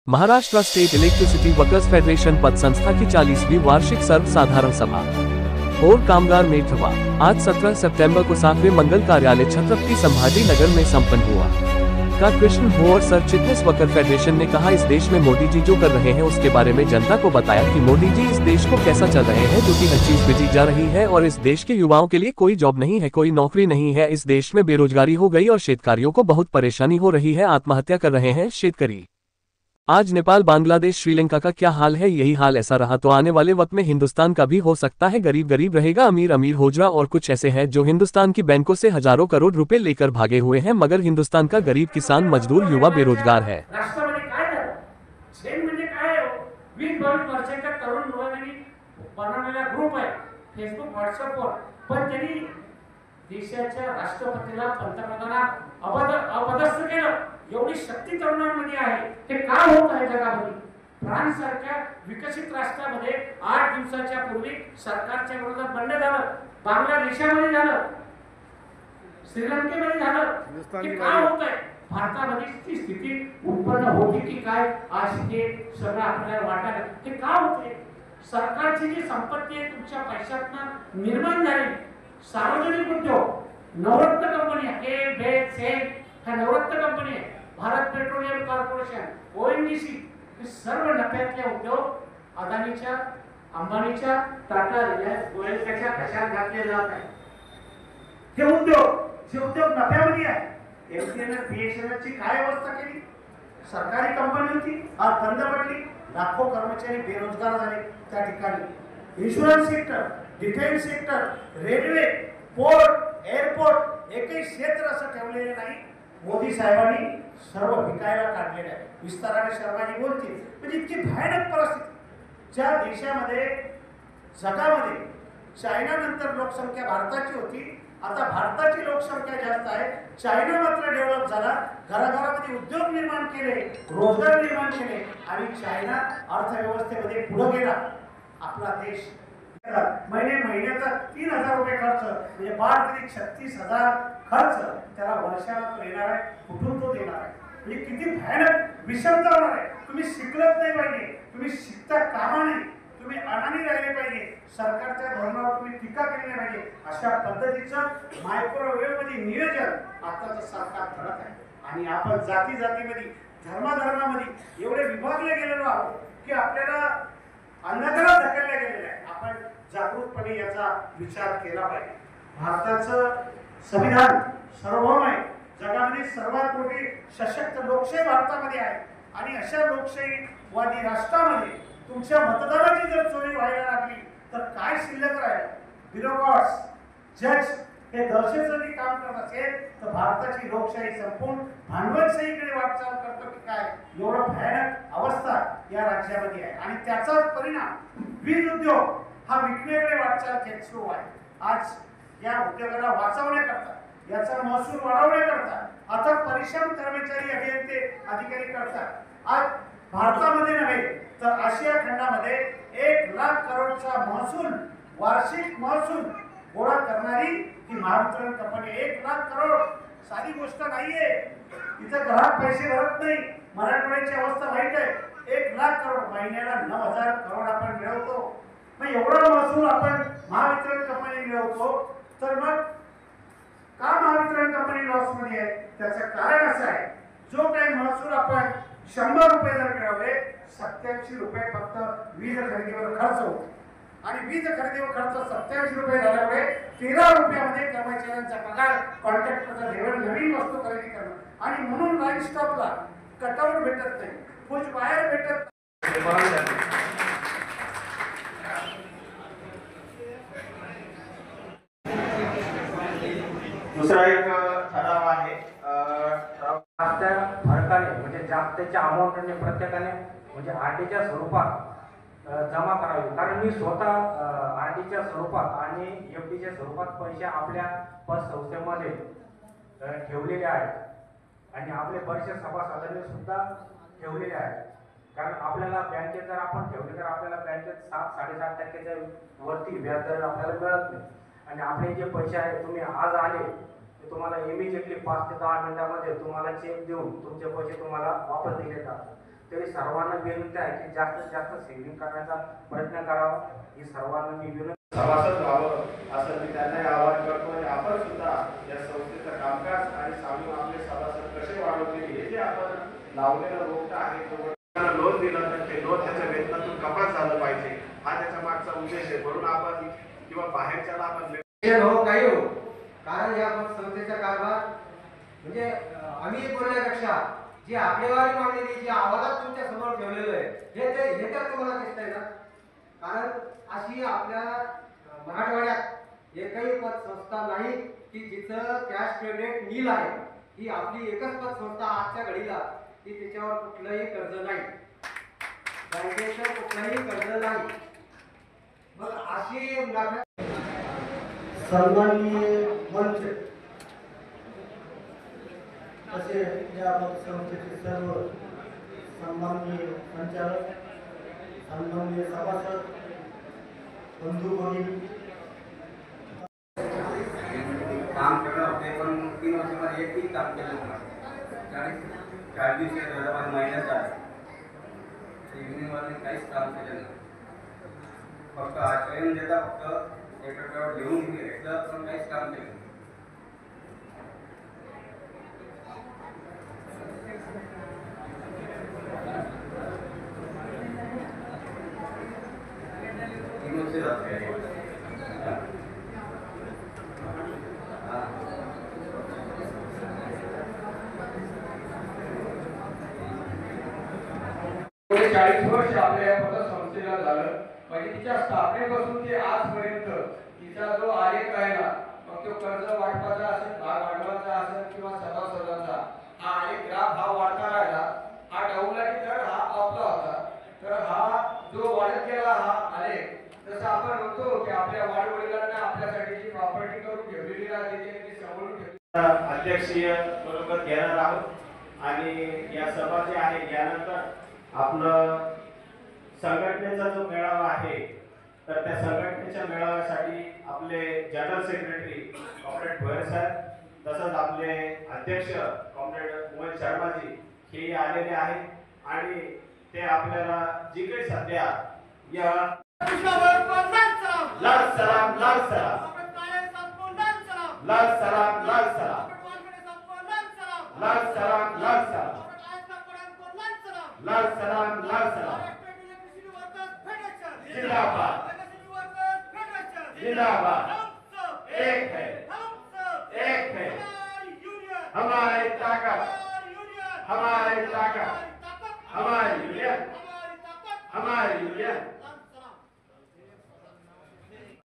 Maharashtra state electricity workers federation पतसंस्था की 40वीं वार्षिक सर्वसाधारण सभा और कामगार मेळावा आज 17 सितंबर को 7वें मंगल कार्यालय छत्रपति संभाजी नगर में संपन्न हुआ। का कृष्ण हो और सर चिटनेस वर्कर फेडरेशन ने कहा, इस देश में मोदी जी जो कर रहे हैं उसके बारे में जनता को बताया कि मोदी जी इस देश को कैसा चल रहे हैं, जो कि हर चीज बिजी जा रही है और इस देश के युवाओं के लिए कोई जॉब नहीं है, कोई नौकरी नहीं है। इस देश में बेरोजगारी हो गई और शेतकारियों को बहुत परेशानी हो रही है, आत्महत्या कर रहे हैं शेतकारी। आज नेपाल, बांग्लादेश, श्रीलंका का क्या हाल है, यही हाल ऐसा रहा तो आने वाले वक्त में हिंदुस्तान का भी हो सकता है। गरीब गरीब रहेगा, अमीर अमीर हो जा। और कुछ ऐसे हैं जो हिंदुस्तान की बैंकों से हजारों करोड़ रुपए लेकर भागे हुए हैं, मगर हिंदुस्तान का गरीब किसान, मजदूर, युवा बेरोजगार है। देशाच्या राष्ट्रपतीला पंतप्रधानांना अपदस्थ केलं, एवढी शक्ती तरुणांमध्ये आहे। ते का होत आहे जगामध्ये? फ्रान्स सारख्या विकसित राष्ट्रामध्ये 8 दिवसाच्या पूर्वी सरकारच्या विरोधात बंड झालं, बांगलादेशामध्ये झालं, श्रीलंकेमध्ये झालं। ते का होत आहे? भारतामध्ये ती स्थिती उत्पन्न होती की काय? आज हे सगळं आपल्याला वाटायला ते का होते? सरकारची जी संपत्ती आहे तुमच्या पैशातून निर्माण झाली, सार्वजनिक उद्योग, नवरत्न कंपनी ह्या नवरत्न कंपनी आहे, भारत पेट्रोलियम कॉर्पोरेशन, ओएनजीसी, हे सर्व नफ्यातले उद्योग अदानीच्या, अंबानीच्या, टाटा, रिलायन्स, गोयलच्या खिशात घातले जात आहे। हे उद्योग नफ्यामध्ये आहे। एमटीएनएल, बीएसएनएल ची काय अवस्था केली? सरकारी कंपनी होती, आज बंद पडली, लाखो कर्मचारी बेरोजगार झाले त्या ठिकाणी। Insurance sector, defence sector, railway, port, airport, एकही क्षेत्र असं ठेवलेलं नाही। मोदी साहेबांनी सर्व विकायला काढलेलं आहे। विस्ताराने शर्माजी बोलतील, म्हणजे इतकी भयानक परिस्थिती ज्या देशामध्ये, जगामध्ये चायना नंतर लोकसंख्या भारताची होती, आता भारताची लोकसंख्या जास्त आहे, चायना मात्र डेव्हलप झाला, घराघरामध्ये उद्योग निर्माण केले, रोजगार निर्माण केले आणि चायना अर्थव्यवस्थेमध्ये पुढे गेला। आपला देश महिन्याचा 3000 रुपये खर्च, म्हणजे 36,000 खर्च त्याला वर्षाला तो येणार आहे, कुठून तो देणार आहे? म्हणजे किती भयानक विषमता होणार आहे। तुम्ही शिकलत नाही पाहिजे, तुम्ही शिकता कामा नाही, तुम्ही अडाणी राहिले पाहिजे, सरकारच्या धोरणावर तुम्ही टीका केली नाही पाहिजे, अशा पद्धतीचं मायक्रोवेव्ह मध्ये नियोजन आताचं सरकार करत आहे। आणि आपण जाती जातीमध्ये, धर्माधर्मामध्ये एवढे विभागले गेलेलो आहोत की आपल्याला अंधकारात ढकलले गेलेले आहे। आपण जागरूकपणे याचा विचार केला पाहिजे। भारताचं संविधान सार्वभौम आहे, जगामध्ये सर्वात मोठी सशक्त लोकशाही भारतामध्ये आहे आणि अशा लोकशाहीवादी राष्ट्रामध्ये तुमच्या मतदानाची जर चोरी व्हायला लागली तर काय शिल्लक राहील? ब्युरोक्रॅट्स, जज हे दहशतवादी काम करत असेल तर भारताची लोकशाही संपून भांडवलशाहीकडे वाटचाल करतो की काय? एवढं भयानक अवस्था या राज्यामध्ये आहे आणि त्याचाच परिणाम वीज उद्योग हा विकण्याकडे वाटचाल सुरू आहे। आज या उद्योगाला वाचवण्याकरता, याचा महसूल वाढवण्याकरता आता परिश्रम कर्मचारी, अभियंते, अधिकारी करतात। आज भारतामध्ये नव्हे तर आशिया खंडामध्ये 1 लाख करोडचा महसूल, वार्षिक महसूल गोळा करणारी ही महावितरण कंपनी। 1 लाख करोड साधी गोष्ट नाहीये। इथं ग्राहक पैसे भरत नाही, मराठवाड्याची अवस्था वाईट आहे। 1 लाख करोड, महिन्याला 9,000 करोड आपण मिळवतो। मग एवढा महसूल आपण महावितरण कंपनी मिळवतो, तर मग का महावितरण कंपनी लॉस मध्ये आहे? त्याचं कारण असं आहे, जो काही महसूल आपण 100 रुपये जर मिळवले, 87 रुपये फक्त वीज खरेदीवर खर्च होतो आणि वीज खरेदीवर खर्च 87 रुपये झाल्यामुळे 13 रुपयामध्ये कर्मचाऱ्यांचा पगार, कॉन्ट्रॅक्टरचा लेवल, नवीन वस्तू खरेदी करणं आणि म्हणून लाईन स्टॉपला कटआउट भेटत नाही, कुछ वायर भेटत नाही। दुसरा एक ठराव आहे, फरकाने म्हणजे जास्तीच्या अमाऊंटने प्रत्येकाने म्हणजे आरडीच्या स्वरूपात जमा करावी। कारण मी स्वतः आरडीच्या स्वरूपात आणि एफडीच्या स्वरूपात पैसे आपल्या पतसंस्थेमध्ये ठेवलेले आहेत आणि आपले बरेचसे सभासदांनी सुद्धा ठेवलेले आहेत। कारण आपल्याला बँकेत जर आपण ठेवले तर आपल्याला बँकेत 7-7.5% वरती व्याजदर आपल्याला मिळत नाही आणि आपले जे पैसे आहेत, तुम्ही आज आले तुम्हाला इमिजिएटली 5 ते 10 मिनिटांमध्ये तुम्हाला चेक देऊन तुमचे पैसे तुम्हाला वापस दिले जातात। तरी सर्वांना विनंती आहे की जास्तीत जास्त सेव्हिंग करण्याचा प्रयत्न करावा, ही सर्वांना मी विनंती सभासद व्हावं असं मी त्यांनाही आवाहन करतो. आणि आपण सुद्धा या संस्थेचं कामकाज आणि सामील आपले सभासद कसे वाढवतील हे जे आपण लावलेलं रोपट आहे तो लोन दिलं तर ते लोन त्याच्या वेतनातून कपात झालं पाहिजे, हा त्याच्या मागचा उद्देश आहे. म्हणून आपण किंवा बाहेरच्याला आपण हो काही हो, कारण या संस्थेचा कारभार म्हणजे आम्ही बोलण्यापेक्षा जी आकडेवारी मांडलेली जी आवाजात तुमच्या समोर ठेवलेलं आहे हे तर तुम्हाला दिसतंय ना. कारण अशी आपल्या मराठवाड्यात एकही पतसंस्था नाही की जिथं कॅश क्रेडिट नील आहे. ही आपली एकच पतसंस्था आजच्या घडीला की त्याच्यावर कुठलंही कर्ज नाही, बँकेचं कुठलंही कर्ज नाही. मग अशी सन्माननीय मंच असे या संस्थेचे सर्व सन्माननीय संचालक, सन्माननीय सभासद, बंधू भगिनी, काम केलं होते पण 3 वर्षामध्ये एकही काम केलं नाही. 40 दिवस 2005 महिन्याचा आहे, युनियनवाले काहीच काम केलं नाही. फक्त आश्रय देता, फक्त एक रुपयावर लिहून घेतलं पण काहीच काम केलं नाही. पुढे 40 वर्ष आपल्या या पतसंस्थेला झालं. म्हणजे तिच्या स्थापनेपासून ते आजपर्यंत तिचा जो आलेख राहिला, मग तो कर्ज वाटपाचा असेल, भाग भांडवलाचा असेल किंवा सभासदांचा, हा आलेख ग्राफ हा वाढता राहिला. हा डाऊनला की तर हा अपला होता. तर हा जो वाढत गेला हा आलेख, जसं आपण म्हणतो की आपल्या वाडवडिलांना आपल्यासाठी जी प्रॉपर्टी करून ठेवलेली राहते ती सांभाळून ठेवली. अध्यक्षीय बरोबर घेणार आहोत. आणि या सभा जी आहे यानंतर आपलं संघटनेचा जो मेळावा आहे, तर त्या संघटनेच्या मेळाव्यासाठी आपले जनरल सेक्रेटरी कॉम्रेड भोयर साहेब, तसंच आपले अध्यक्ष कॉम्रेड मोहन शर्माजी हे आलेले आहेत. आणि ते आपल्याला जी काही सध्या या लाल सलाम लाल सलाम लाल सलाम लाल सलाम लाल सलाम लाल सलाम लाल सलाम लाल सलाम जिंदाबाद जिंदाबाद. एक है हमारी ताकत, हमारी ताकत, हमारी यूनियन, हमारी यूनियन.